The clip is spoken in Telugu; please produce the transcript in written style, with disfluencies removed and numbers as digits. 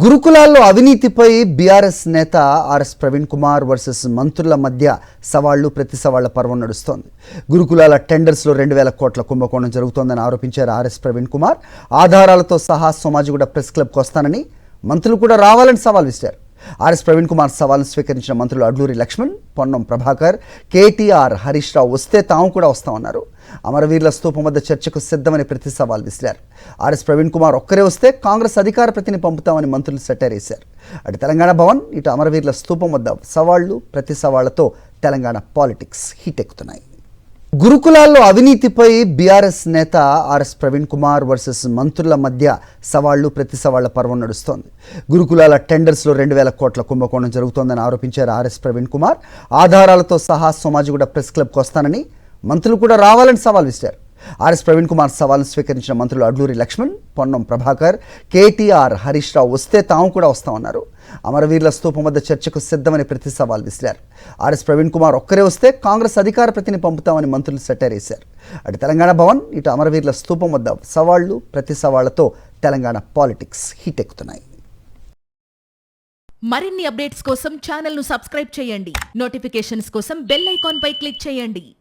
గురుకులాల్లో అవినీతిపై బీఆర్ఎస్ నేత ఆర్ఎస్ ప్రవీణ్ కుమార్ వర్సెస్ మంత్రుల మధ్య సవాళ్లు ప్రతి సవాళ్ల పర్వం నడుస్తోంది. గురుకులాల టెండర్స్లో 2,000 కోట్ల కుంభకోణం జరుగుతోందని ఆరోపించారు ఆర్ఎస్ ప్రవీణ్ కుమార్. ఆధారాలతో సహా సోమాజిగూడ ప్రెస్ క్లబ్కి వస్తానని, మంత్రులు కూడా రావాలని సవాల్ విసిరారు. ఆర్ఎస్ ప్రవీణ్ కుమార్ సవాల్ను స్వీకరించిన మంత్రులు అడ్లూరి లక్ష్మణ్, పొన్నం ప్రభాకర్, కేటీఆర్, హరీష్ రావు వస్తే తాము కూడా వస్తామన్నారు. అమరవీరుల స్తూపం వద్ద చర్చకు సిద్ధమని ప్రతి సవాల్ విసిరారు. ఆర్ఎస్ ప్రవీణ్ కుమార్ ఒక్కరే వస్తే కాంగ్రెస్ అధికార ప్రతిని పంపుతామని మంత్రులు సెటైర్ వేశారు. అటు తెలంగాణ భవన్, ఇటు అమరవీరుల స్తూపం వద్ద సవాళ్లు ప్రతి సవాళ్లతో తెలంగాణ పాలిటిక్స్ హీట్ ఎక్కుతున్నాయి. గురుకులాల్లో అవినీతిపై బీఆర్ఎస్ నేత ఆర్ఎస్ ప్రవీణ్ కుమార్ వర్సెస్ మంత్రుల మధ్య సవాళ్లు ప్రతి సవాళ్ల పర్వం నడుస్తోంది. గురుకులాల టెండర్స్లో 2,000 కోట్ల కుంభకోణం జరుగుతోందని ఆరోపించారు ఆర్ఎస్ ప్రవీణ్ కుమార్. ఆధారాలతో సహా సోమాజిగూడ ప్రెస్ క్లబ్కి వస్తానని, మంత్రులు కూడా రావాలని సవాల్ విసిరారు. ఆర్ఎస్ ప్రవీణ్ కుమార్ సవాల్ను స్వీకరించిన మంత్రులు అడ్లూరి లక్ష్మణ్, పొన్నం ప్రభాకర్, కేటీఆర్, హరీష్ రావు వస్తే తాము కూడా వస్తామన్నారు. అమరవీరుల స్తూపం వద్ద చర్చకు సిద్ధమని ప్రతి సవాల్ విసిరారు. ఆర్ఎస్ ప్రవీణ్ కుమార్ ఒక్కరే వస్తే కాంగ్రెస్ అధికార ప్రతిని పంపుతామని మంత్రులు సెటైర్ వేశారు. అటు తెలంగాణ భవన్, ఇటు అమరవీరుల స్తూపం వద్ద సవాళ్లు ప్రతి సవాళ్లతో తెలంగాణ పాలిటిక్స్ హీట్ ఎక్కుతున్నాయి. మరిన్ని అప్డేట్స్ కోసం ఛానల్ను సబ్స్క్రైబ్ చేయండి. నోటిఫికేషన్స్ కోసం బెల్ ఐకాన్ పై క్లిక్ చేయండి.